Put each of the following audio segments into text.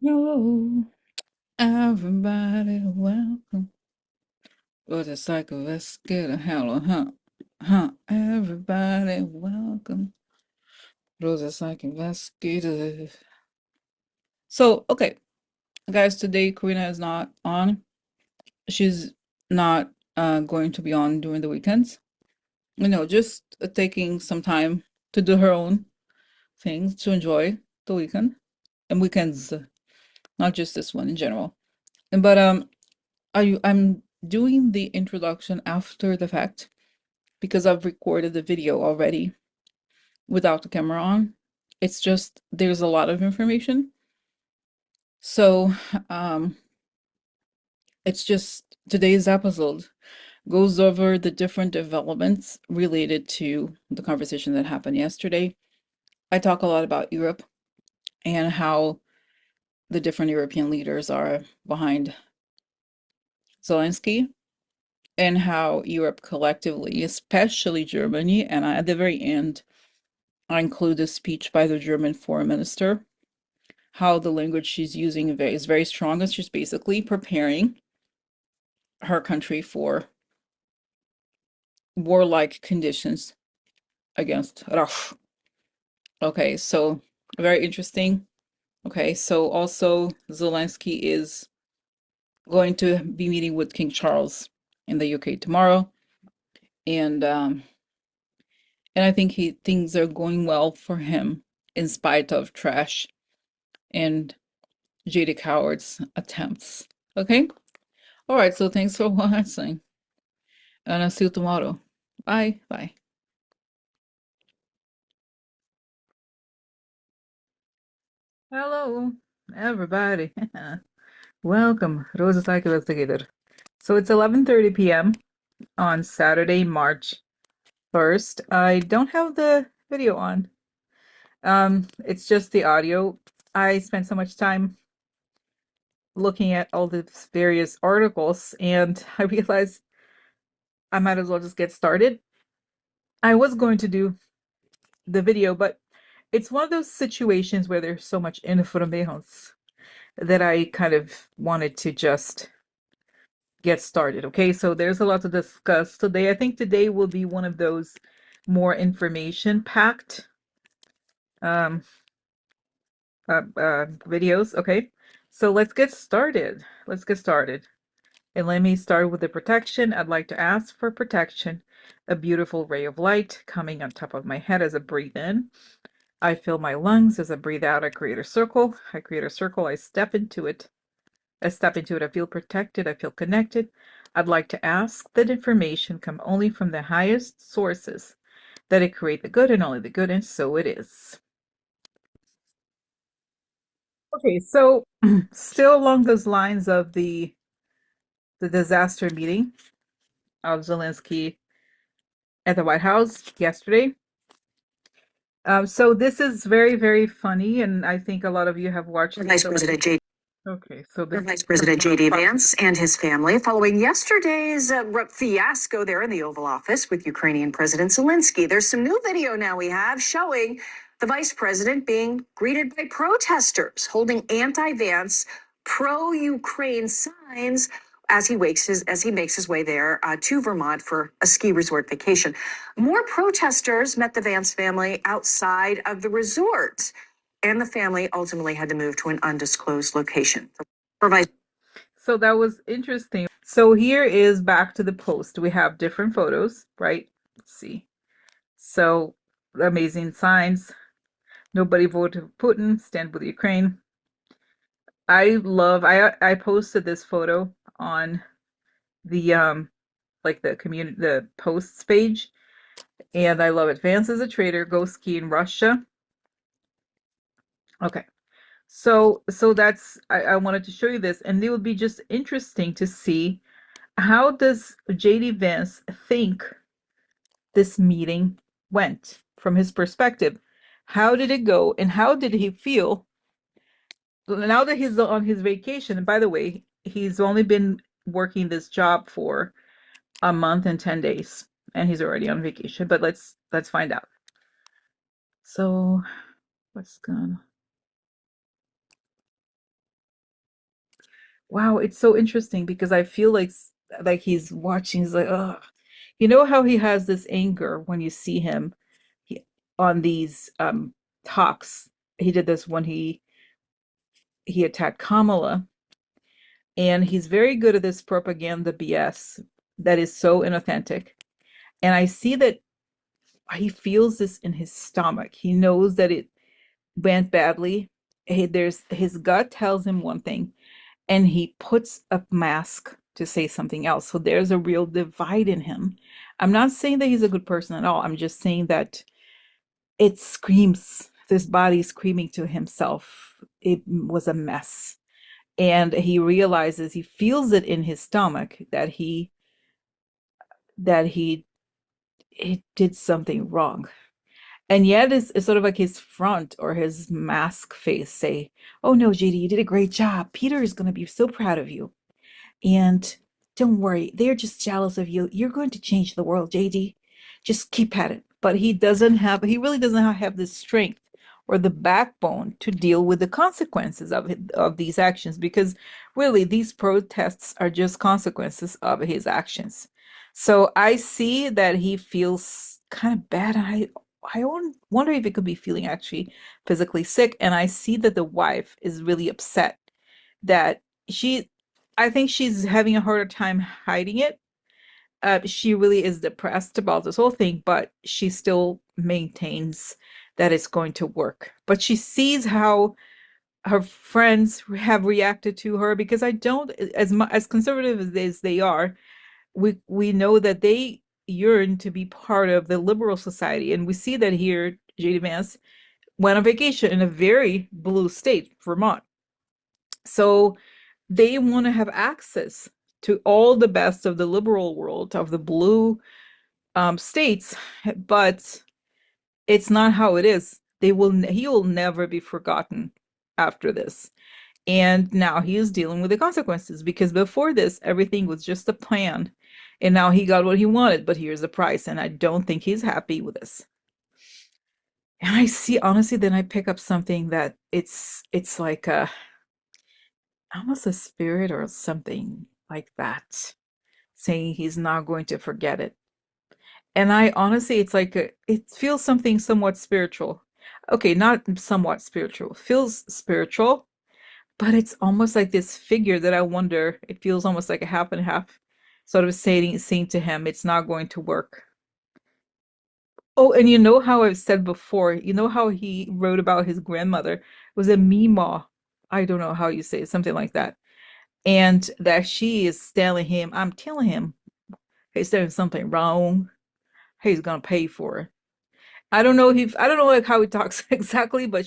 Hello, everybody, welcome. What a cycle, let's get a hello, everybody, welcome. Rosa Psychic, let's get it. So, okay, guys, today Karina is not on. She's not going to be on during the weekends. Just taking some time to do her own things to enjoy the weekend and weekends, not just this one in general. But I'm doing the introduction after the fact because I've recorded the video already without the camera on. It's just there's a lot of information. So, um it's just today's episode goes over the different developments related to the conversation that happened yesterday. I talk a lot about Europe and how the different European leaders are behind Zelensky and how Europe collectively, especially Germany, and at the very end, I include a speech by the German foreign minister, how the language she's using is very strong, and she's basically preparing her country for warlike conditions against Russia. Okay, so very interesting. Okay, so also Zelensky is going to be meeting with King Charles in the UK tomorrow, and I think things are going well for him in spite of trash and JD Coward's attempts. Okay? All right, so thanks for watching, and I'll see you tomorrow. Bye. Bye. Hello, everybody. Welcome, Rosa Psych Investigator. So it's 11:30 p.m. on Saturday, March 1st. I don't have the video on. It's just the audio. I spent so much time looking at all the various articles, and I realized I might as well just get started. I was going to do the video, but it's one of those situations where there's so much information that I kind of wanted to just get started. Okay, so there's a lot to discuss today. I think today will be one of those more information packed um, videos. Okay, so let's get started. Let's get started. And let me start with the protection. I'd like to ask for protection. A beautiful ray of light coming on top of my head as I breathe in. I fill my lungs as I breathe out. I create a circle. I create a circle. I step into it. I step into it. I feel protected. I feel connected. I'd like to ask that information come only from the highest sources, that it create the good and only the good, and so it is. Okay, so still along those lines of the disaster meeting of Zelensky at the White House yesterday. So this is very, very funny, and I think a lot of you have watched Vice President J. Okay, so this Vice President J.D. Vance and his family following yesterday's fiasco there in the Oval Office with Ukrainian President Zelensky. There's some new video now we have showing the vice president being greeted by protesters holding anti-Vance, pro-Ukraine signs as he makes his way there to Vermont for a ski resort vacation. More protesters met the Vance family outside of the resort, and the family ultimately had to move to an undisclosed location. So that was interesting. So here is back to the post. We have different photos, right? Let's see. So amazing signs. Nobody voted for Putin. Stand with Ukraine. I posted this photo on the like the community, the posts page, and I love it. Vance is a traitor. Go ski in Russia. Okay. So that's I wanted to show you this, and it would be just interesting to see how does JD Vance think this meeting went from his perspective. How did it go, and how did he feel now that he's on his vacation? And by the way, he's only been working this job for a month and 10 days, and he's already on vacation. But let's find out. So what's going on? Wow, it's so interesting because I feel like he's watching. He's like, oh, you know how he has this anger when you see him he, on these talks. He did this when he attacked Kamala, and he's very good at this propaganda BS that is so inauthentic. And I see that he feels this in his stomach. He knows that it went badly. There's his gut tells him one thing, and he puts a mask to say something else. So there's a real divide in him. I'm not saying that he's a good person at all. I'm just saying that it screams, this body screaming to himself. It was a mess. And he realizes, he feels it in his stomach that he it did something wrong. And yet it's sort of like his front or his mask face say, oh no, JD, you did a great job. Peter is going to be so proud of you. And don't worry, they're just jealous of you. You're going to change the world, JD. Just keep at it. But he really doesn't have the strength or the backbone to deal with the consequences of these actions, because really these protests are just consequences of his actions. So I see that he feels kind of bad. I wonder if he could be feeling actually physically sick. And I see that the wife is really upset that she I think she's having a harder time hiding it. She really is depressed about this whole thing, but she still maintains that it's going to work. But she sees how her friends have reacted to her, because I don't, as conservative as they are, we know that they yearn to be part of the liberal society, and we see that here. JDVance went on vacation in a very blue state, Vermont. So they want to have access to all the best of the liberal world, of the blue states, but it's not how it is. He will never be forgotten after this. And now he is dealing with the consequences, because before this, everything was just a plan. And now he got what he wanted, but here's the price. And I don't think he's happy with this. And I see, honestly, then I pick up something that it's like almost a spirit or something like that, saying he's not going to forget it. And I honestly, it's like it feels something somewhat spiritual. Okay, not somewhat spiritual, feels spiritual, but it's almost like this figure that I wonder, it feels almost like a half and half, sort of saying to him, it's not going to work. Oh, and you know how I've said before, you know how he wrote about his grandmother it was a Mima. I don't know how you say it, something like that. And that she is telling him, I'm telling him he's doing something wrong. He's gonna pay for it. I don't know like how he talks exactly, but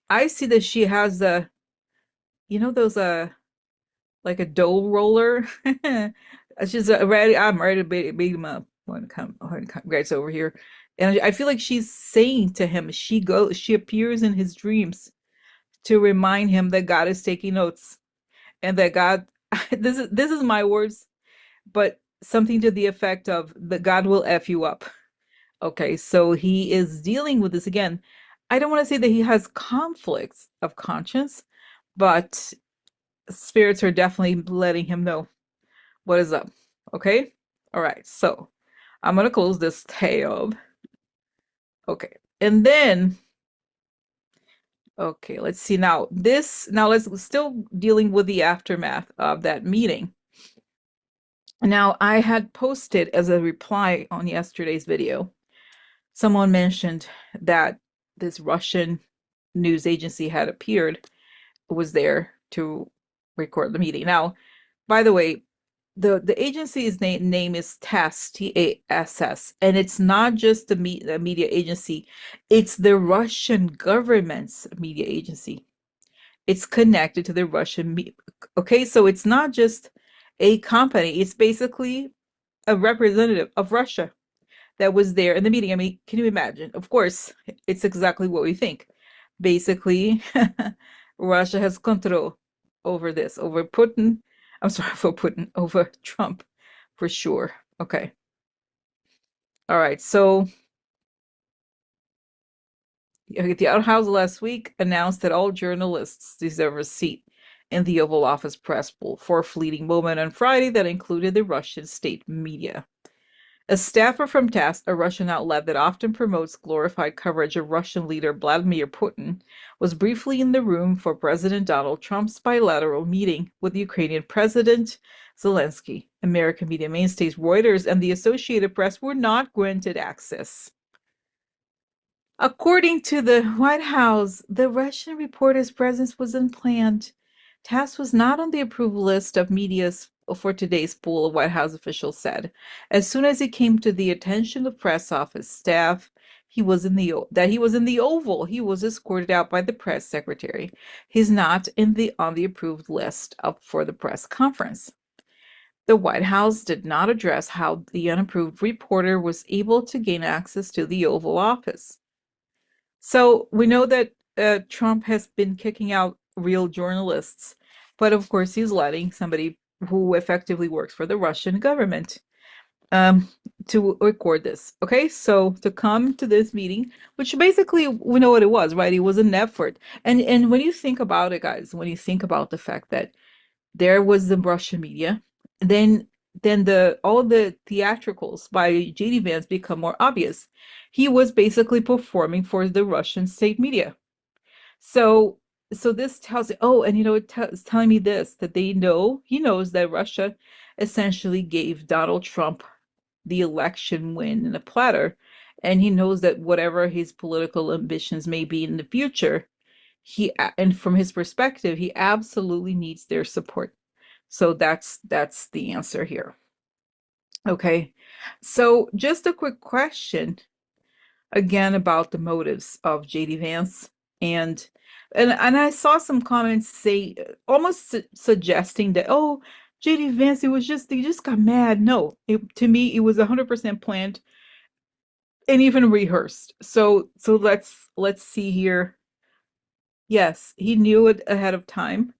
I see that she has those like a dough roller. She's ready. I'm ready to beat him up when gets over here. And I feel like she's saying to him, she appears in his dreams to remind him that God is taking notes, and that God, this is my words, but something to the effect of that God will F you up. Okay, so he is dealing with this again. I don't want to say that he has conflicts of conscience, but spirits are definitely letting him know what is up. Okay? All right, so I'm going to close this tab. Okay, and then, okay, let's see now. Now let's still dealing with the aftermath of that meeting. Now, I had posted as a reply on yesterday's video, someone mentioned that this Russian news agency had appeared, was there to record the meeting. Now, by the way, the agency's name is TASS, TASS, and it's not just the media agency, it's the Russian government's media agency. It's connected to the Russian okay, so it's not just a company, it's basically a representative of Russia that was there in the meeting. I mean, can you imagine? Of course, it's exactly what we think. Basically, Russia has control over this, over Putin. I'm sorry, for Putin, over Trump, for sure. Okay. All right. So the House last week announced that all journalists deserve a seat in the Oval Office press pool for a fleeting moment on Friday that included the Russian state media. A staffer from TASS, a Russian outlet that often promotes glorified coverage of Russian leader Vladimir Putin, was briefly in the room for President Donald Trump's bilateral meeting with Ukrainian President Zelensky. American media mainstays Reuters and the Associated Press were not granted access. According to the White House, the Russian reporter's presence was unplanned. TASS was not on the approved list of media's for today's pool, a White House official said. As soon as it came to the attention of press office staff, he was in the Oval. He was escorted out by the press secretary. He's not on the approved list for the press conference. The White House did not address how the unapproved reporter was able to gain access to the Oval Office. So we know that Trump has been kicking out real journalists, but of course he's letting somebody who effectively works for the Russian government to record this. Okay, so to come to this meeting, which basically we know what it was, right? It was an effort. And when you think about it, guys, when you think about the fact that there was the Russian media, then all the theatricals by JDVance become more obvious. He was basically performing for the Russian state media. So this tells you, oh, and it's telling me this, that he knows that Russia essentially gave Donald Trump the election win in a platter, and he knows that whatever his political ambitions may be in the future, and from his perspective, he absolutely needs their support. So that's the answer here. Okay, so just a quick question again about the motives of JD Vance, and I saw some comments say almost suggesting that, oh, JD Vance, he just got mad. No, to me it was 100% planned and even rehearsed. So let's see here. Yes, he knew it ahead of time.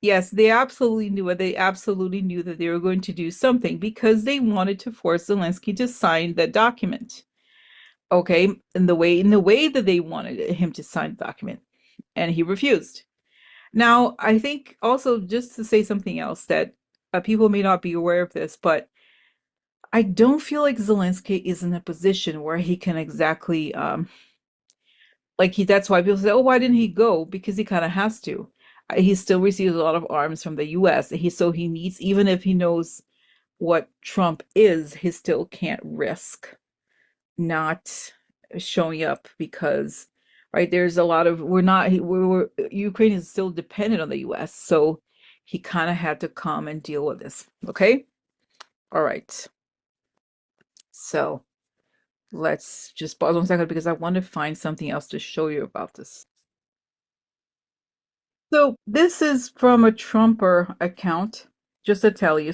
Yes, they absolutely knew it. They absolutely knew that they were going to do something because they wanted to force Zelensky to sign that document. Okay, in the way that they wanted him to sign the document, and he refused. Now, I think also just to say something else that people may not be aware of this, but I don't feel like Zelensky is in a position where he can exactly that's why people say, oh, why didn't he go? Because he kind of has to. He still receives a lot of arms from the US. He needs, even if he knows what Trump is, he still can't risk not showing up because, right, there's a lot of, Ukraine is still dependent on the US. So he kind of had to come and deal with this. Okay. All right. So let's just pause 1 second because I want to find something else to show you about this. So this is from a Trumper account, just to tell you.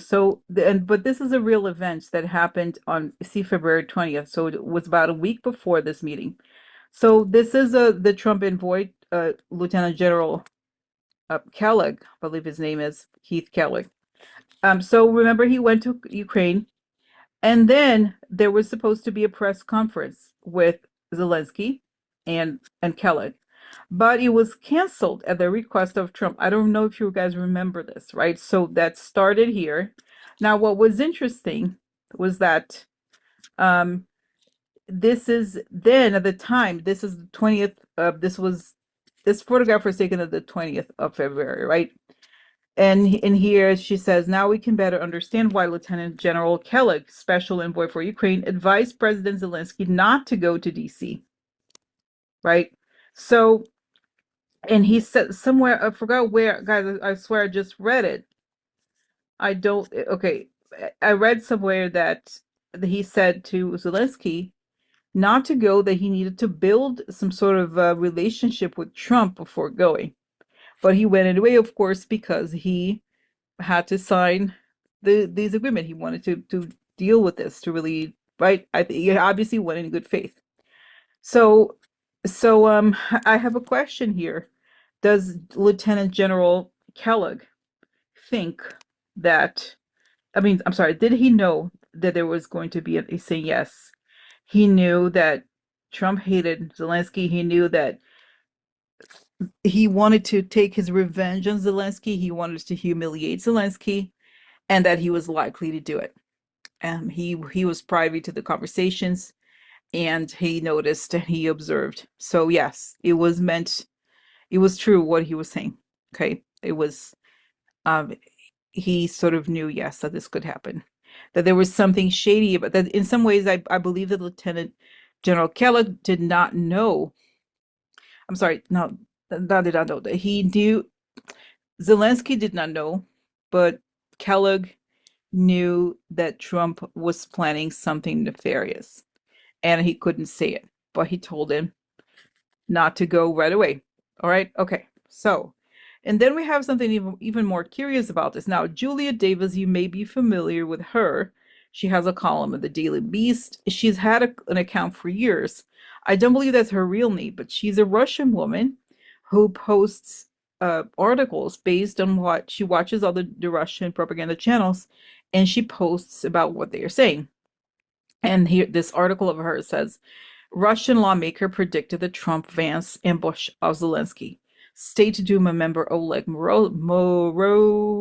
But this is a real event that happened on, see, February 20th. So it was about a week before this meeting. So this is the Trump envoy, Lieutenant General Kellogg, I believe his name is Keith Kellogg. So remember, he went to Ukraine, and then there was supposed to be a press conference with Zelensky and Kellogg, but it was canceled at the request of Trump. I don't know if you guys remember this, right? So that started here. Now, what was interesting was that this is then at the time, this is the 20th, this photograph was taken at the 20th of February, right? And in here she says, now we can better understand why Lieutenant General Kellogg, special envoy for Ukraine, advised President Zelensky not to go to DC, right? So, and he said somewhere, I forgot where, guys, I swear I just read it. Okay, I read somewhere that he said to Zelensky not to go, that he needed to build some sort of relationship with Trump before going. But he went anyway, of course, because he had to sign these agreement. He wanted to deal with this to really, right? I think he obviously went in good faith. So I have a question here. Does Lieutenant General Kellogg think that, I mean, I'm sorry, did he know that there was going to be he's saying yes. He knew that Trump hated Zelensky. He knew that he wanted to take his revenge on Zelensky. He wanted to humiliate Zelensky, and that he was likely to do it. He was privy to the conversations, and he noticed and he observed. So yes, it was meant. It was true what he was saying. Okay, it was. Um, he sort of knew, yes, that this could happen, that there was something shady, but that in some ways, I believe that Lieutenant General Kellogg did not know. I'm sorry, no, that did not know that he knew. Zelensky did not know, but Kellogg knew that Trump was planning something nefarious, and he couldn't say it, but he told him not to go right away. All right. Okay. So, and then we have something even more curious about this. Now, Julia Davis, you may be familiar with her. She has a column in the Daily Beast. She's had an account for years. I don't believe that's her real name, but she's a Russian woman who posts articles based on what she watches all the Russian propaganda channels, and she posts about what they are saying. And here, this article of hers says, Russian lawmaker predicted the Trump-Vance ambush of Zelensky. State Duma member Oleg Morozov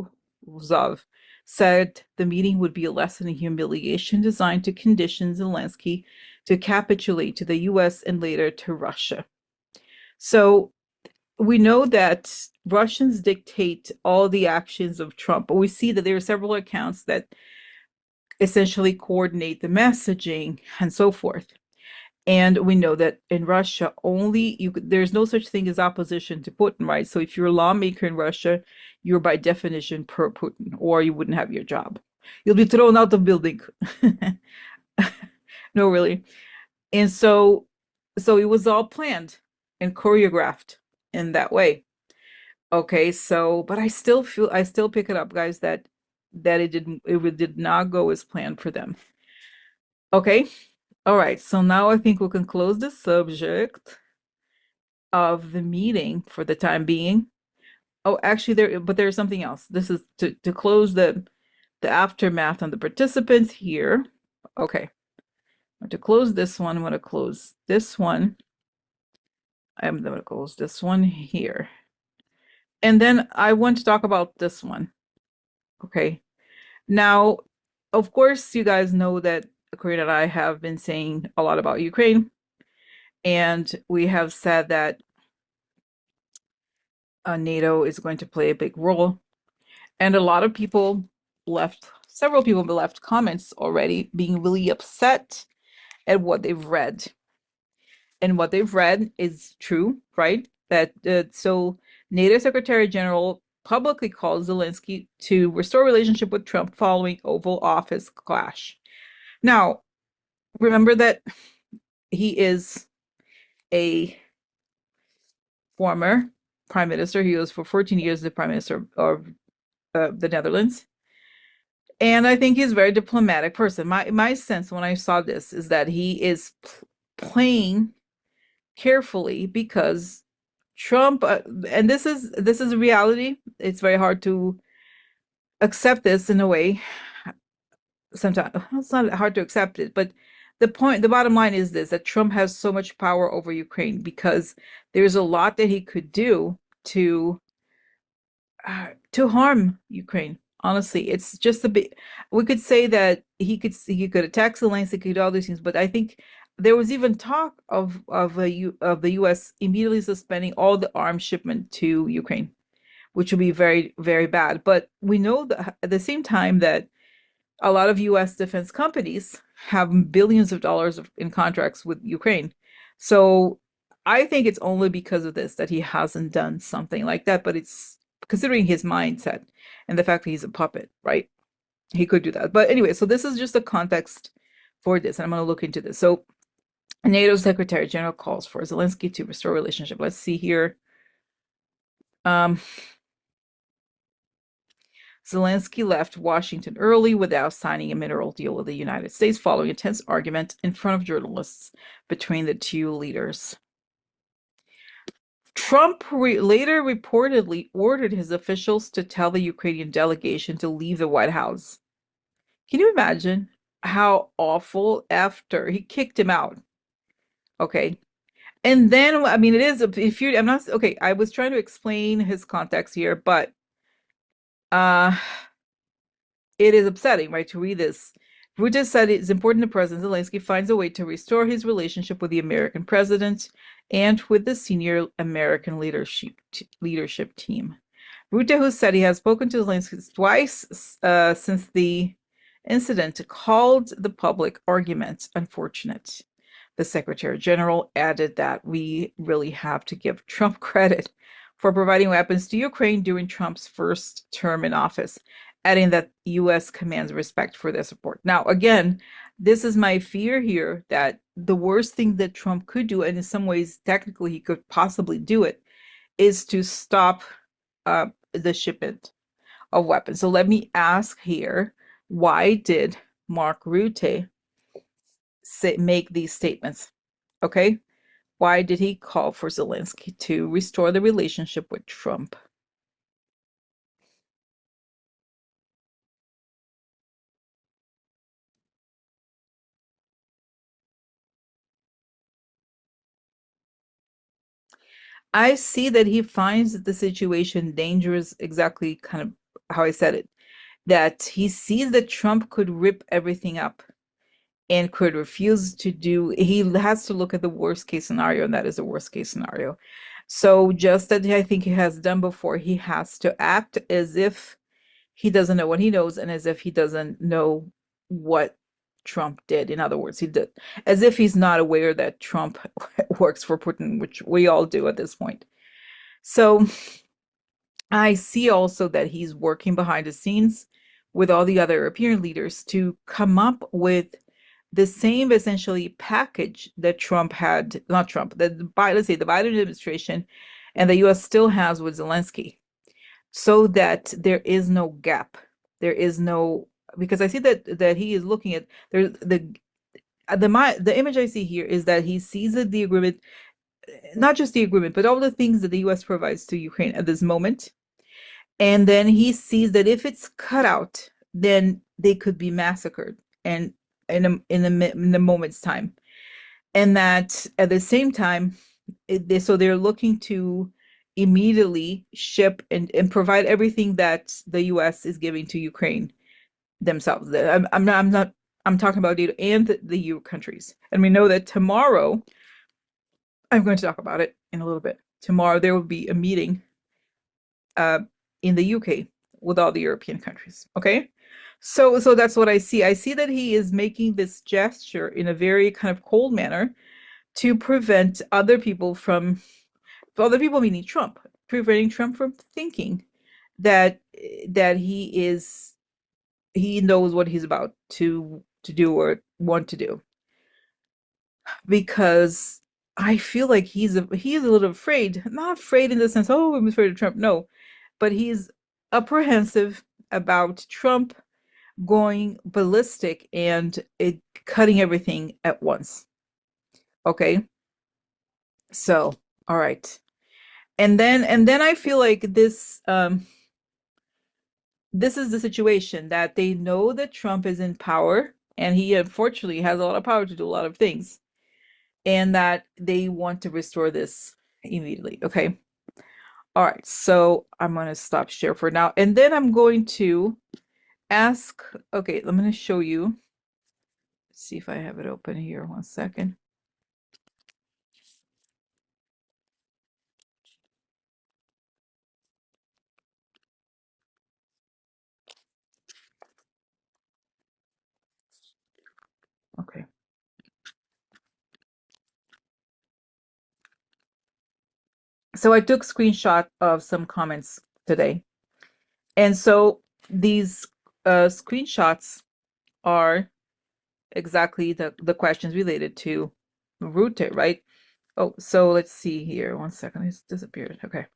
said the meeting would be a lesson in humiliation designed to condition Zelensky to capitulate to the US and later to Russia. So we know that Russians dictate all the actions of Trump, but we see that there are several accounts that essentially coordinate the messaging and so forth. And we know that in Russia, there's no such thing as opposition to Putin, right? So if you're a lawmaker in Russia, you're by definition pro Putin, or you wouldn't have your job. You'll be thrown out the building. No, really. And so it was all planned and choreographed in that way. Okay, so but I still pick it up, guys, that it did not go as planned for them. Okay. All right. So now I think we can close the subject of the meeting for the time being. Oh, actually there's something else. This is to close the aftermath on the participants here. Okay. To close this one, I'm going to close this one. I'm going to close this one here. And then I want to talk about this one. Okay. Now, of course, you guys know that Corinne and I have been saying a lot about Ukraine, and we have said that NATO is going to play a big role. And a lot of people several people left comments already being really upset at what they've read. And what they've read is true, right? That so NATO Secretary General publicly called Zelensky to restore relationship with Trump following Oval Office clash. Now, remember that he is a former prime minister. He was for 14 years the prime minister of the Netherlands. And I think he's a very diplomatic person. My sense when I saw this is that he is playing carefully because Trump, and this is a reality. It's very hard to accept this in a way. Sometimes it's not hard to accept it, but the bottom line is this: that Trump has so much power over Ukraine because there's a lot that he could do to harm Ukraine. Honestly, it's just a bit. We could say that he could attack Zelensky, he could do all these things, but I think there was even talk of the U.S. immediately suspending all the arms shipment to Ukraine, which would be very, very bad. But we know that at the same time that a lot of U.S. defense companies have billions of dollars in contracts with Ukraine. So I think it's only because of this that he hasn't done something like that. But it's considering his mindset and the fact that he's a puppet, right? He could do that. But anyway, so this is just the context for this, and I'm going to look into this. So NATO Secretary General calls for Zelensky to restore relationship. Let's see here. Zelensky left Washington early without signing a mineral deal with the United States following a tense argument in front of journalists between the two leaders. Trump later reportedly ordered his officials to tell the Ukrainian delegation to leave the White House. Can you imagine how awful after he kicked him out? Okay. And then, I mean, it is, if you, I'm not, okay, I was trying to explain his context here, but uh it is upsetting, right, to read this. Rutte said it's important that President Zelensky finds a way to restore his relationship with the American president and with the senior American leadership team. Rutte, who said he has spoken to Zelensky twice since the incident, called the public argument unfortunate. The Secretary General added that we really have to give Trump credit for providing weapons to Ukraine during Trump's first term in office, adding that U.S. commands respect for their support. Now, again, this is my fear here that the worst thing that Trump could do, and in some ways, technically, he could possibly do it, is to stop the shipment of weapons. So let me ask here, why did Mark Rutte make these statements? Okay. Why did he call for Zelensky to restore the relationship with Trump? I see that he finds the situation dangerous, exactly kind of how I said it, that he sees that Trump could rip everything up and could refuse to do, he has to look at the worst case scenario, and that is the worst case scenario. So just as I think he has done before, he has to act as if he doesn't know what he knows and as if he doesn't know what Trump did. In other words, he did as if he's not aware that Trump works for Putin, which we all do at this point. So I see also that he's working behind the scenes with all the other European leaders to come up with the same essentially package that Trump had, not Trump, let's say the Biden administration and the US still has with Zelensky, so that there is no gap. There is no, because I see that he is looking at the image I see here is that he sees that the agreement, not just the agreement, but all the things that the US provides to Ukraine at this moment. And then he sees that if it's cut out, then they could be massacred and in the moment's time. And that at the same time, so they're looking to immediately ship and provide everything that the US is giving to Ukraine themselves. I'm talking about NATO and the EU countries. And we know that tomorrow, I'm going to talk about it in a little bit. Tomorrow there will be a meeting uh, in the UK with all the European countries. Okay. So that's what I see. I see that he is making this gesture in a very kind of cold manner to prevent other people meaning Trump, preventing Trump from thinking that that he knows what he's about to do or want to do. Because I feel like he's a little afraid, not afraid in the sense, oh, I'm afraid of Trump. No, but he's apprehensive about Trump going ballistic and cutting everything at once. Okay. So, all right. And then I feel like this is the situation that they know that Trump is in power and he unfortunately has a lot of power to do a lot of things and that they want to restore this immediately. Okay. All right. So I'm going to stop share for now. And then I'm going to ask, okay, I'm going to show you. Let's see if I have it open here. 1 second. Okay. So I took screenshot of some comments today. And so these screenshots are exactly the questions related to Rutte, right? Oh, so let's see here. 1 second, it's disappeared. Okay.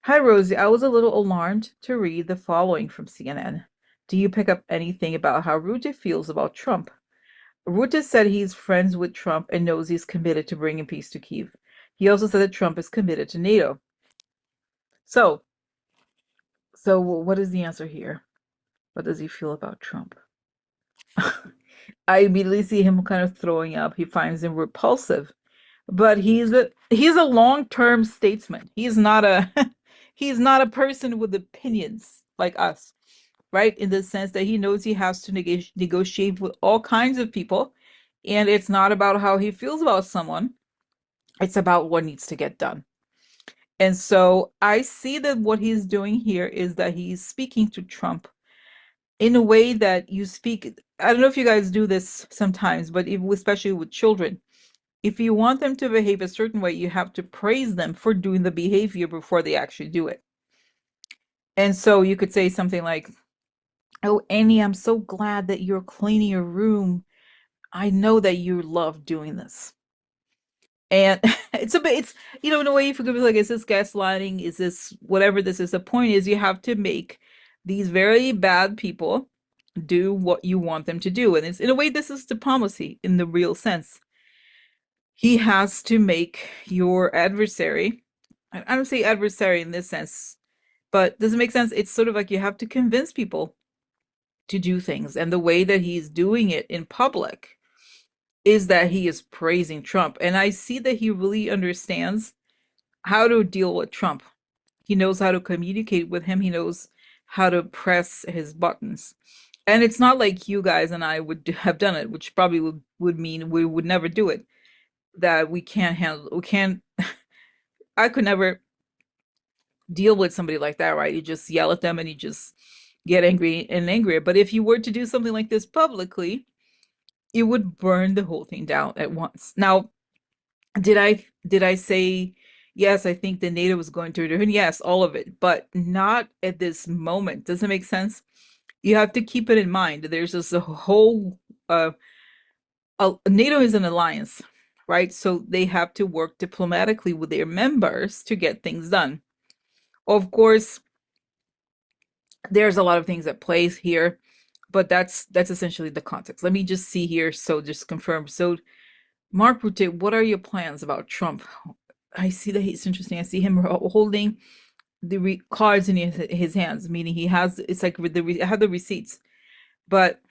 Hi, Rosie. I was a little alarmed to read the following from CNN. Do you pick up anything about how Rutte feels about Trump? Rutte said he's friends with Trump and knows he's committed to bringing peace to Kyiv. He also said that Trump is committed to NATO. So, so what is the answer here? What does he feel about Trump? I immediately see him kind of throwing up. He finds him repulsive. but he's a long-term statesman. He's not a he's not a person with opinions like us, right? In the sense that he knows he has to negotiate with all kinds of people, and it's not about how he feels about someone. It's about what needs to get done. And so I see that what he's doing here is that he's speaking to Trump in a way that you speak. I don't know if you guys do this sometimes, but especially with children, if you want them to behave a certain way, you have to praise them for doing the behavior before they actually do it. And so you could say something like, "Oh, Annie, I'm so glad that you're cleaning your room. I know that you love doing this." And it's in a way, if you could be like, is this gaslighting? Is this whatever this is? The point is, you have to make these very bad people do what you want them to do. And it's in a way, this is diplomacy in the real sense. He has to make your adversary, I don't say adversary in this sense, but does it make sense? It's sort of like you have to convince people to do things. And the way that he's doing it in public is that he is praising Trump. And I see that he really understands how to deal with Trump. He knows how to communicate with him. He knows how to press his buttons. And it's not like you guys and I would have done it, which probably would mean we would never do it. That we can't, I could never deal with somebody like that, right? You just yell at them and you just get angry and angrier. But if you were to do something like this publicly, it would burn the whole thing down at once. Now, did I say yes, I think the NATO was going to return? Yes, all of it, but not at this moment. Does it make sense? You have to keep it in mind. There's this a whole NATO is an alliance, right? So they have to work diplomatically with their members to get things done. Of course, there's a lot of things at play here, but that's essentially the context. Let me just see here. So just confirm. So Mark Rutte, what are your plans about Trump? I see that he's interesting. I see him holding the cards in his hands, meaning he has. It's like with I have the receipts, but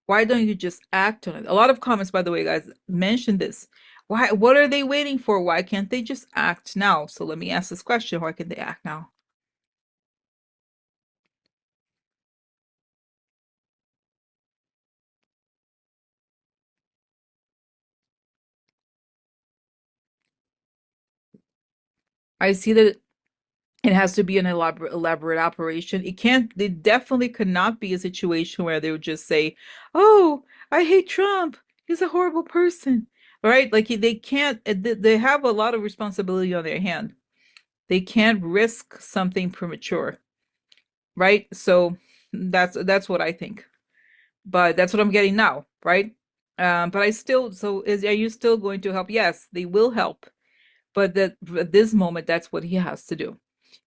why don't you just act on it? A lot of comments, by the way, guys, mentioned this. Why? What are they waiting for? Why can't they just act now? So let me ask this question: why can't they act now? I see that it has to be an elaborate operation. It definitely could not be a situation where they would just say, "Oh, I hate Trump. He's a horrible person." Right? Like they can't, they have a lot of responsibility on their hand. They can't risk something premature, right? So that's what I think. But that's what I'm getting now, right? But I still, so are you still going to help? Yes, they will help. But that at this moment, that's what he has to do.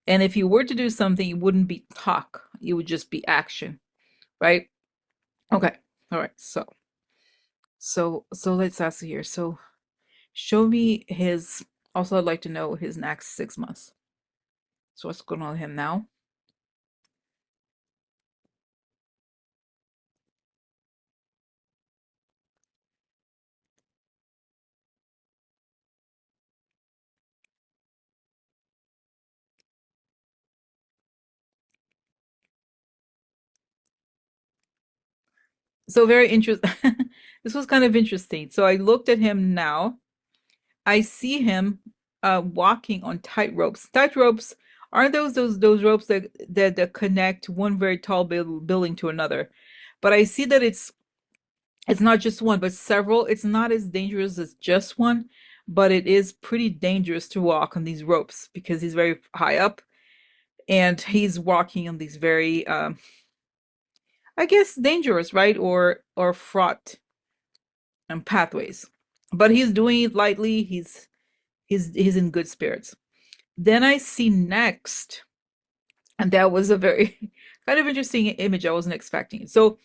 And if you were to do something, it wouldn't be talk, it would just be action, right? Okay. All right. So let's ask here. So show me his, also I'd like to know his next 6 months. So what's going on with him now? So very interesting. This was kind of interesting. So I looked at him now. I see him walking on tight ropes. Tight ropes aren't those ropes that connect one very tall building to another. But I see that it's not just one, but several. It's not as dangerous as just one, but it is pretty dangerous to walk on these ropes because he's very high up and he's walking on these very I guess dangerous, right? Or fraught pathways. But he's doing it lightly. He's in good spirits. Then I see next, and that was a very kind of interesting image. I wasn't expecting. So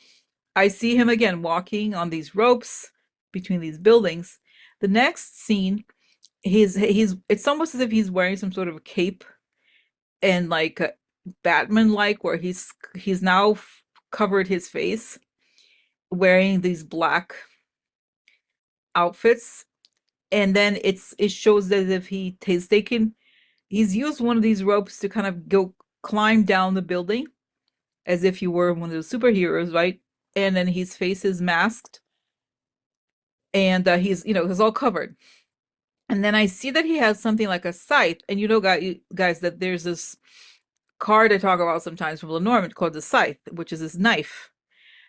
I see him again walking on these ropes between these buildings. The next scene, he's it's almost as if he's wearing some sort of a cape and like a Batman like where he's now covered his face wearing these black outfits, and then it shows as if he's used one of these ropes to kind of go climb down the building as if he were one of the superheroes, right? And then his face is masked, and he's all covered. And then I see that he has something like a scythe, and guys, that there's this card I talk about sometimes from Lenormand called the scythe, which is this knife.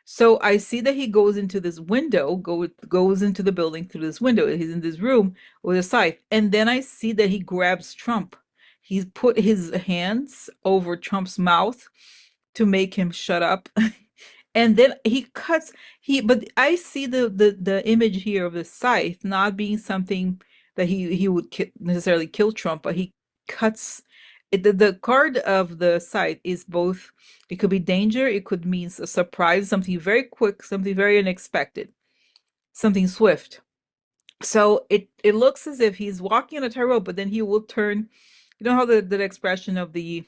So I see that he goes into this window, goes into the building through this window. He's in this room with a scythe. And then I see that he grabs Trump. He's put his hands over Trump's mouth to make him shut up. And then but I see the image here of the scythe not being something that he would necessarily kill Trump, but he cuts it. The card of the scythe is both, it could be danger, it could mean a surprise, something very quick, something very unexpected, something swift. So it looks as if he's walking on a tightrope, but then he will turn. You know how the expression of the,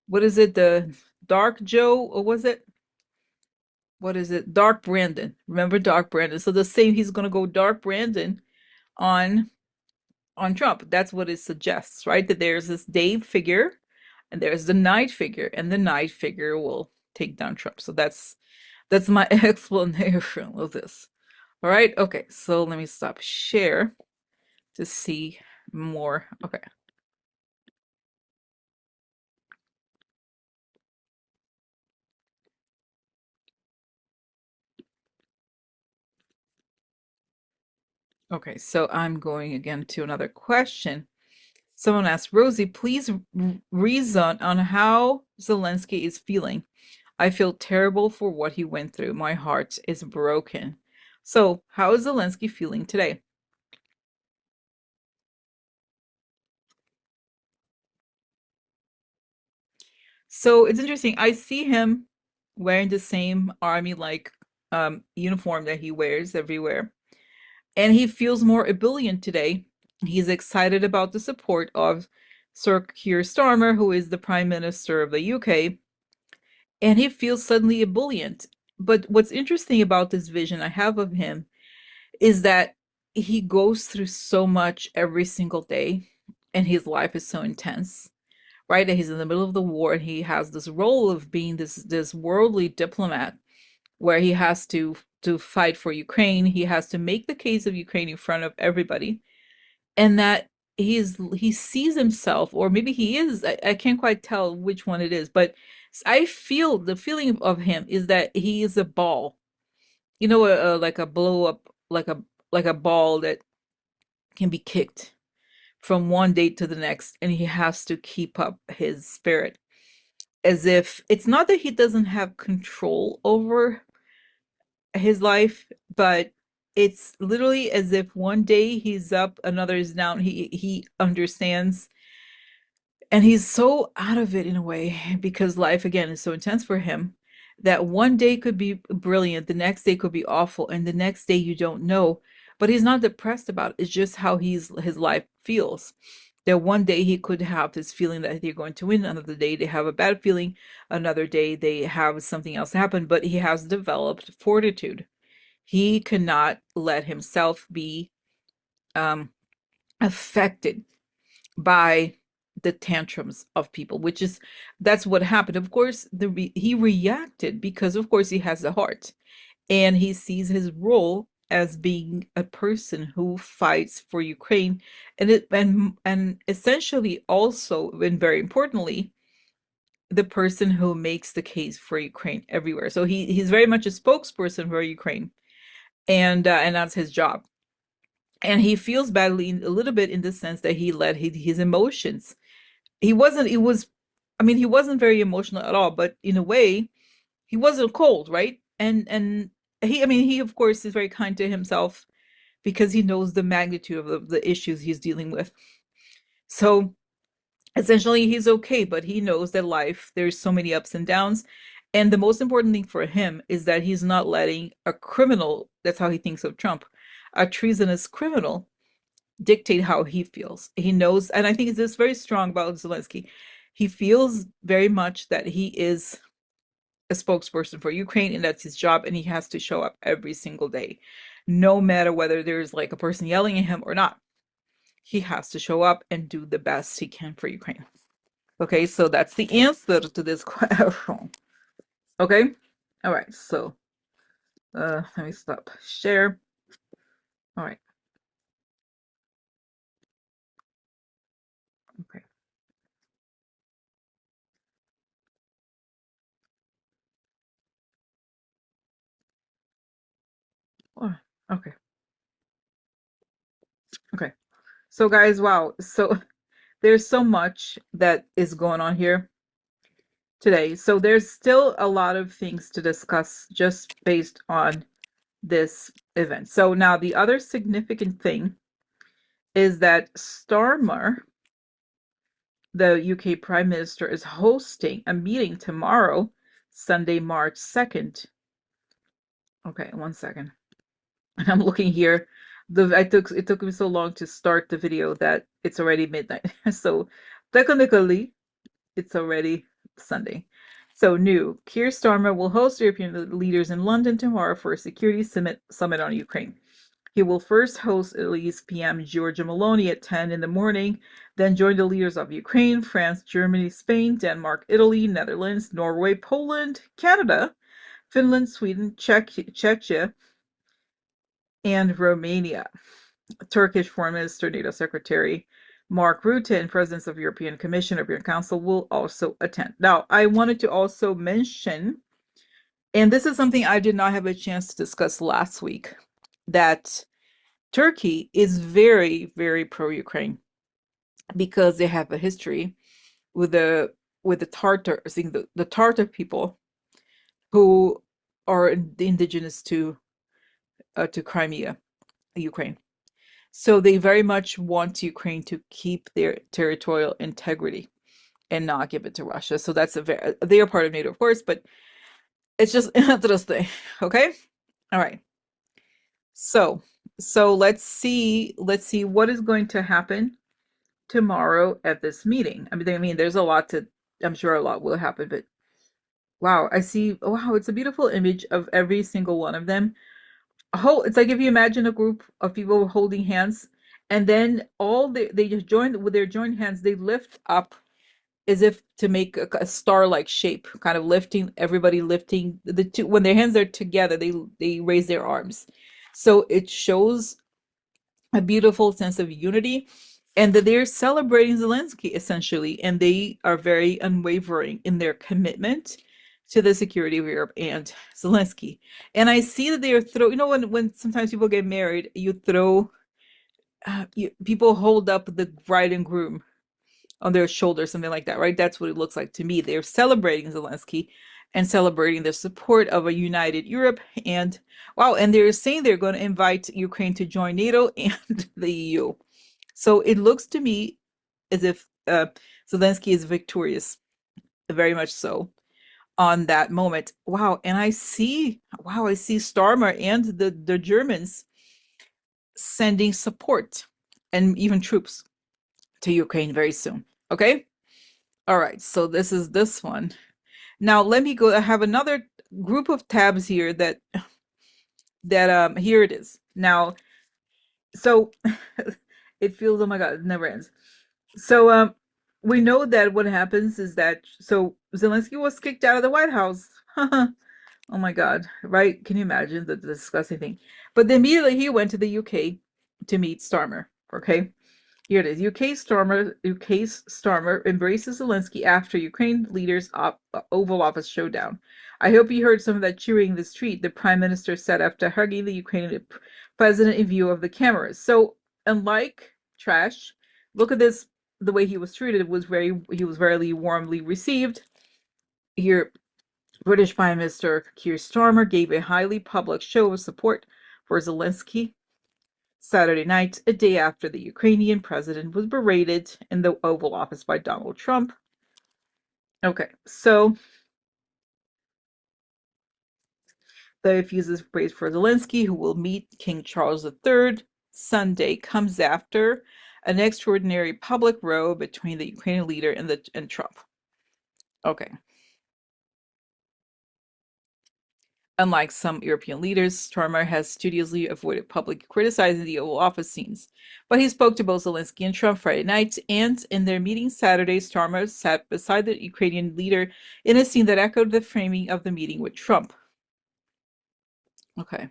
what is it, the dark Joe, or was it, what is it? Dark Brandon. Remember Dark Brandon? So the same, he's gonna go Dark Brandon on Trump. That's what it suggests, right? That there's this day figure and there's the night figure, and the night figure will take down Trump. So that's my explanation of this. All right, okay, so let me stop share to see more. Okay. Okay, so I'm going again to another question. Someone asked, Rosie, please reason on how Zelensky is feeling. I feel terrible for what he went through. My heart is broken. So, how is Zelensky feeling today? So, it's interesting. I see him wearing the same army like uniform that he wears everywhere. And he feels more ebullient today. He's excited about the support of Sir Keir Starmer, who is the Prime Minister of the UK, and he feels suddenly ebullient. But what's interesting about this vision I have of him is that he goes through so much every single day, and his life is so intense, right? That he's in the middle of the war, and he has this role of being this worldly diplomat, where he has to fight for Ukraine. He has to make the case of Ukraine in front of everybody, and that he sees himself, or maybe he is. I can't quite tell which one it is, but I feel the feeling of him is that he is a ball. Like a blow up, like a ball that can be kicked from one day to the next, and he has to keep up his spirit, as if it's not that he doesn't have control over his life, but it's literally as if one day he's up, another is down. He understands, and he's so out of it in a way, because life again is so intense for him, that one day could be brilliant, the next day could be awful, and the next day you don't know. But he's not depressed about it. It's just how his life feels. That one day he could have this feeling that they're going to win, another day they have a bad feeling, another day they have something else happen, but he has developed fortitude. He cannot let himself be um, affected by the tantrums of people, that's what happened. Of course, he reacted because, of course, he has a heart, and he sees his role as being a person who fights for Ukraine, and essentially also, and very importantly, the person who makes the case for Ukraine everywhere. So he's very much a spokesperson for Ukraine, and that's his job. And he feels badly a little bit in the sense that he let his emotions. He wasn't. It was. I mean, he wasn't very emotional at all. But in a way, he wasn't cold, right? And he. I mean, he of course is very kind to himself because he knows the magnitude of the issues he's dealing with. So essentially, he's okay, but he knows that life, there's so many ups and downs. And the most important thing for him is that he's not letting a criminal, that's how he thinks of Trump, a treasonous criminal, dictate how he feels. He knows, and I think it's just very strong about Zelensky. He feels very much that he is a spokesperson for Ukraine, and that's his job, and he has to show up every single day, no matter whether there's like a person yelling at him or not. He has to show up and do the best he can for Ukraine. Okay, so that's the answer to this question. Okay, all right, so let me stop share. All right, okay. Oh, okay, okay. So guys, wow, so there's so much that is going on here today. So there's still a lot of things to discuss just based on this event. So now the other significant thing is that Starmer, the UK Prime Minister, is hosting a meeting tomorrow, Sunday, March 2nd. Okay, 1 second. And I'm looking here. It took me so long to start the video that it's already midnight. So technically, it's already Sunday. So new. Keir Starmer will host European leaders in London tomorrow for a security summit on Ukraine. He will first host Elise PM Giorgia Meloni at 10 in the morning, then join the leaders of Ukraine, France, Germany, Spain, Denmark, Italy, Netherlands, Norway, Poland, Canada, Finland, Sweden, Czechia, and Romania. Turkish Foreign Minister, NATO Secretary Mark Rutte, and presidents of European Commission, European Council will also attend. Now, I wanted to also mention, and this is something I did not have a chance to discuss last week, that Turkey is very, very pro-Ukraine because they have a history with the Tartars, the Tartar people who are indigenous to Crimea, Ukraine. So they very much want Ukraine to keep their territorial integrity and not give it to Russia. So that's they are part of NATO, of course, but it's just interesting. Okay, all right. So let's see what is going to happen tomorrow at this meeting. I mean, there's a lot to. I'm sure a lot will happen, but wow, I see. Wow, it's a beautiful image of every single one of them. It's like if you imagine a group of people holding hands, and then they just join with their joined hands, they lift up as if to make a star-like shape, kind of everybody lifting the two when their hands are together, they raise their arms. So it shows a beautiful sense of unity, and that they're celebrating Zelensky essentially, and they are very unwavering in their commitment to the security of Europe and Zelensky. And I see that they are when sometimes people get married, you throw people hold up the bride and groom on their shoulder, something like that, right? That's what it looks like to me. They're celebrating Zelensky and celebrating the support of a united Europe. And wow, and they're saying they're going to invite Ukraine to join NATO and the EU. So it looks to me as if Zelensky is victorious, very much so, on that moment. Wow, and I see Starmer and the Germans sending support and even troops to Ukraine very soon. Okay? All right, so this is this one. Now let me go. I have another group of tabs here that here it is. Now, so it feels, oh my God, it never ends. So we know that what happens is that Zelensky was kicked out of the White House. Oh my God, right? Can you imagine the disgusting thing? But then immediately he went to the UK to meet Starmer. Okay. Here it is. UK's Starmer embraces Zelensky after Ukraine leaders' Oval Office showdown. I hope you heard some of that cheering in the street, the Prime Minister said after hugging the Ukrainian president in view of the cameras. So, unlike Trash, look at this. The way he was treated he was very warmly received. Here, British Prime Minister Keir Starmer gave a highly public show of support for Zelensky Saturday night, a day after the Ukrainian president was berated in the Oval Office by Donald Trump. Okay, so the effusive praise for Zelensky, who will meet King Charles III Sunday, comes after an extraordinary public row between the Ukrainian leader and Trump. Okay. Unlike some European leaders, Starmer has studiously avoided publicly criticizing the Oval Office scenes. But he spoke to both Zelensky and Trump Friday night, and in their meeting Saturday, Starmer sat beside the Ukrainian leader in a scene that echoed the framing of the meeting with Trump. Okay.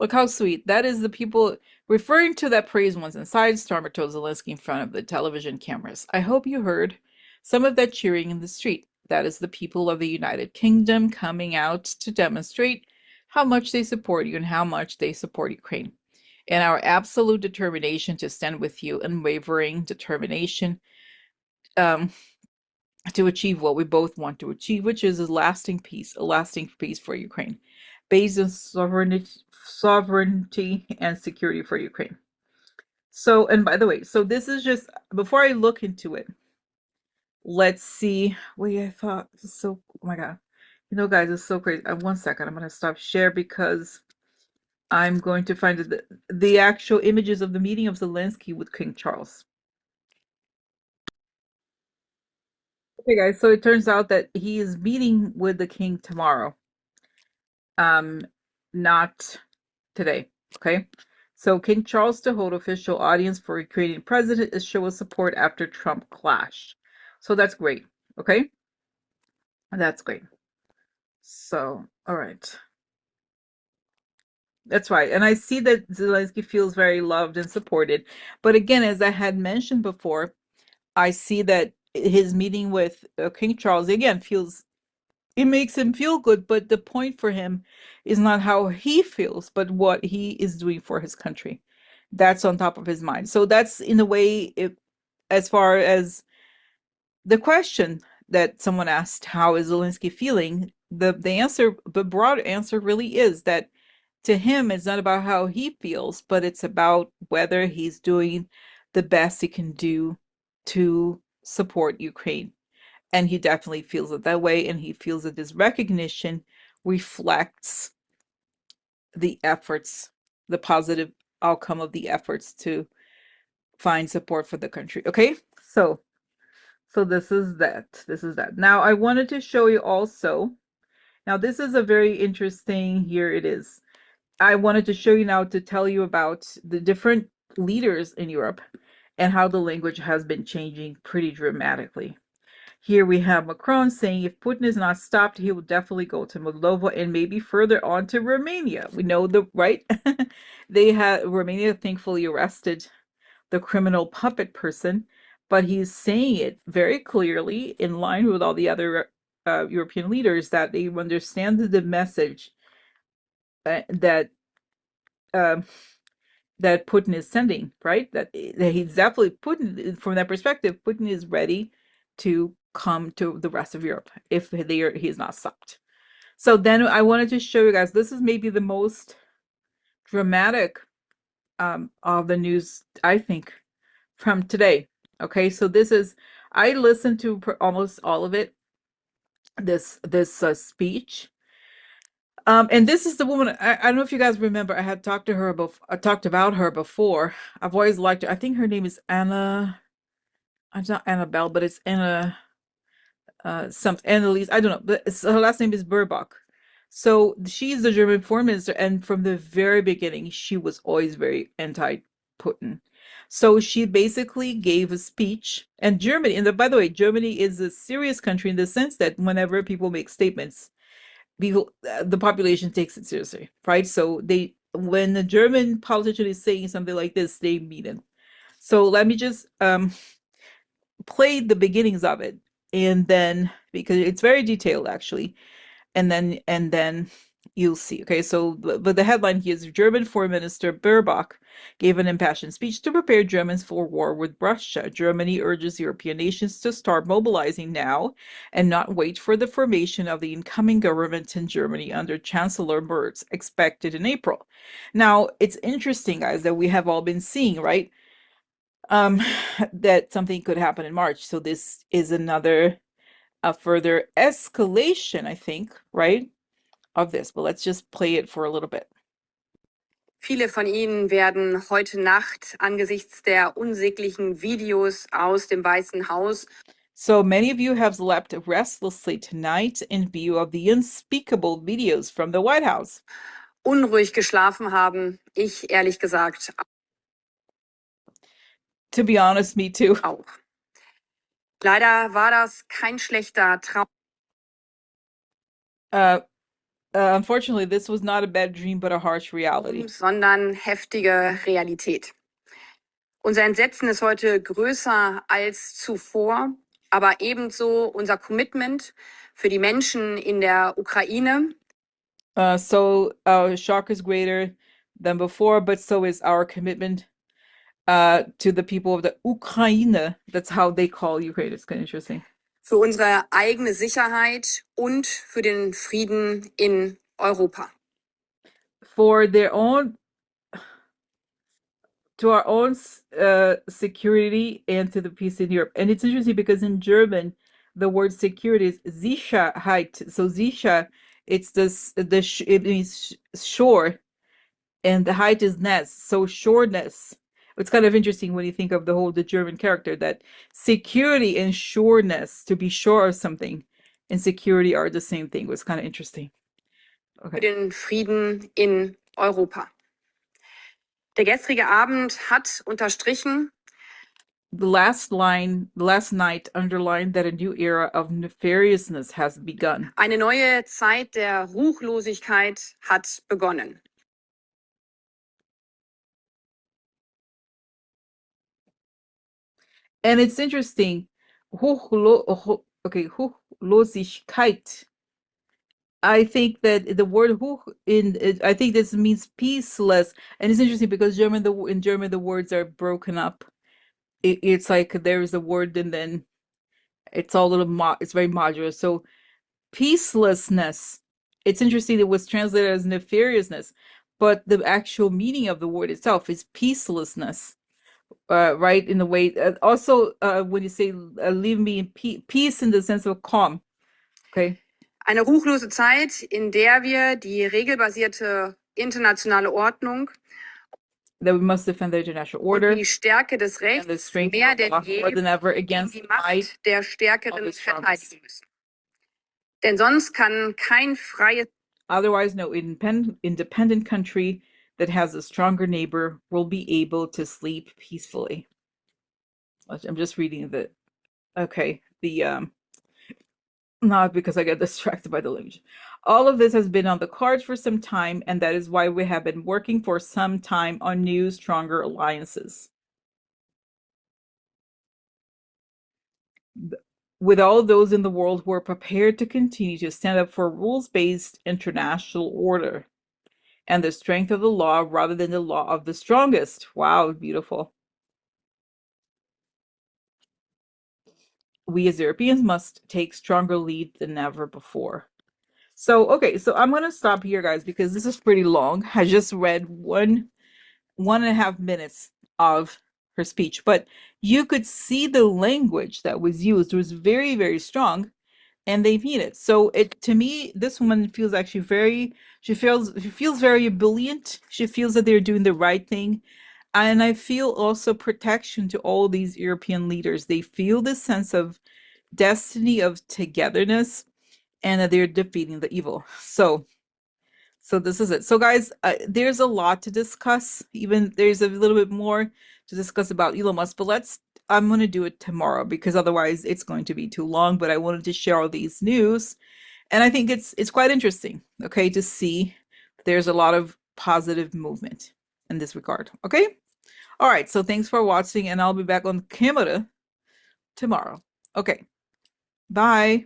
Look how sweet. That is the people referring to that praise once inside, Starmer told Zelensky in front of the television cameras. I hope you heard some of that cheering in the street. That is the people of the United Kingdom coming out to demonstrate how much they support you and how much they support Ukraine. And our absolute determination to stand with you, unwavering determination to achieve what we both want to achieve, which is a lasting peace for Ukraine, based on sovereignty and security for Ukraine. So, and by the way, so this is just, before I look into it, let's see. Wait, I thought this is so, oh my God. You know, guys, it's so crazy. 1 second, I'm going to stop share because I'm going to find the actual images of the meeting of Zelensky with King Charles. Okay, guys, so it turns out that he is meeting with the king tomorrow. Not today. Okay. So King Charles to hold official audience for Ukrainian president is show of support after Trump clash. So that's great. Okay. That's great. So, all right. That's right. And I see that Zelensky feels very loved and supported. But again, as I had mentioned before, I see that his meeting with King Charles, again, it makes him feel good, but the point for him is not how he feels, but what he is doing for his country. That's on top of his mind. So that's in a way, as far as the question that someone asked, how is Zelensky feeling? The broad answer really is that to him, it's not about how he feels, but it's about whether he's doing the best he can do to support Ukraine. And he definitely feels it that way, and he feels that this recognition reflects the efforts, the positive outcome of the efforts to find support for the country. Okay, so this is that. Now I wanted to show you also, now this is a very interesting, here it is. I wanted to show you now to tell you about the different leaders in Europe and how the language has been changing pretty dramatically. Here we have Macron saying if Putin is not stopped, he will definitely go to Moldova and maybe further on to Romania. We know right? Romania thankfully arrested the criminal puppet person, but he's saying it very clearly in line with all the other European leaders that they understand the message that um, that Putin is sending, right? That he's definitely, Putin, from that perspective, Putin is ready to come to the rest of Europe if he's not stopped. So then I wanted to show you guys, this is maybe the most dramatic of the news, I think, from today. Okay, so this is, I listened to almost all of it, this speech. And this is the woman, I don't know if you guys remember, I had talked about her before. I've always liked her. I think her name is Anna. It's not Annabelle, but it's Anna, Annalise. I don't know, but her last name is Burbach. So she's the German foreign minister, and from the very beginning, she was always very anti-Putin. So she basically gave a speech, and Germany, by the way, Germany is a serious country in the sense that whenever people make statements, the population takes it seriously, right? So when the German politician is saying something like this, they mean it. So let me just play the beginnings of it, and then, because it's very detailed actually, and then you'll see. Okay, so but the headline here is German Foreign Minister Baerbock gave an impassioned speech to prepare Germans for war with Russia. Germany urges European nations to start mobilizing now and not wait for the formation of the incoming government in Germany under Chancellor Merz, expected in April. Now, it's interesting, guys, that we have all been seeing, right? That something could happen in March. So this is a further escalation, I think, right, of this. But let's just play it for a little bit. Viele von Ihnen werden heute Nacht angesichts der unsäglichen Videos aus dem Weißen Haus. So many of you have slept restlessly tonight in view of the unspeakable videos from the White House. Unruhig geschlafen haben, ich ehrlich gesagt To be honest, me too. auch. Leider war das kein schlechter Traum, Unfortunately, this was not a bad dream, but a harsh reality. sondern heftige Realität. Unser Entsetzen ist heute größer als zuvor, aber ebenso unser Commitment für die Menschen in der Ukraine. So our shock is greater than before, but so is our commitment to the people of the Ukraine. That's how they call Ukraine. It's kind of interesting. Für unsere eigene Sicherheit und für den Frieden in Europa. For their own, to our own security and to the peace in Europe. And it's interesting because in German, the word security is Sicherheit. So Sicher, it's it means shore, and the height is ness. So shoreness. It's kind of interesting when you think of the German character, that security and sureness, to be sure of something, and security are the same thing. It's kind of interesting. Für Okay. den Frieden in Europa. Der gestrige Abend hat unterstrichen, The last night underlined that a new era of nefariousness has begun. eine neue Zeit der Ruchlosigkeit hat begonnen. And it's interesting. Hochlosigkeit. I think that the word hoch I think this means peaceless, and it's interesting because in German the words are broken up. It's like there's a word and then it's all it's very modular. So peacelessness. It's interesting. It was translated as nefariousness, but the actual meaning of the word itself is peacelessness. Right, in the way. Also, when you say leave me in peace in the sense of calm. Okay. Eine ruchlose Zeit, in der wir die regelbasierte internationale Ordnung That we must defend the international und order die Stärke des and the Rechts strength mehr of the denn law more je than ever gegen against die the might Macht der of Stärkeren the strongest. verteidigen müssen. Denn sonst kann kein freies Otherwise, no independent country that has a stronger neighbor will be able to sleep peacefully. I'm just reading not because I get distracted by the language. All of this has been on the cards for some time, and that is why we have been working for some time on new, stronger alliances. With all those in the world who are prepared to continue to stand up for a rules-based international order and the strength of the law rather than the law of the strongest. Wow, beautiful. We as Europeans must take stronger lead than ever before. So, okay, so I'm going to stop here, guys, because this is pretty long. I just read one and a half minutes of her speech, but you could see the language that was used was very, very strong, and they mean it. So to me, this woman feels actually she feels very ebullient. She feels that they're doing the right thing. And I feel also protection to all these European leaders. They feel this sense of destiny of togetherness and that they're defeating the evil. So this is it. So guys, there's a lot to discuss. Even there's a little bit more to discuss about Elon Musk, but I'm going to do it tomorrow because otherwise it's going to be too long. But I wanted to share all these news, and I think it's quite interesting, okay, to see there's a lot of positive movement in this regard. Okay, all right. So thanks for watching, and I'll be back on camera tomorrow. Okay, bye.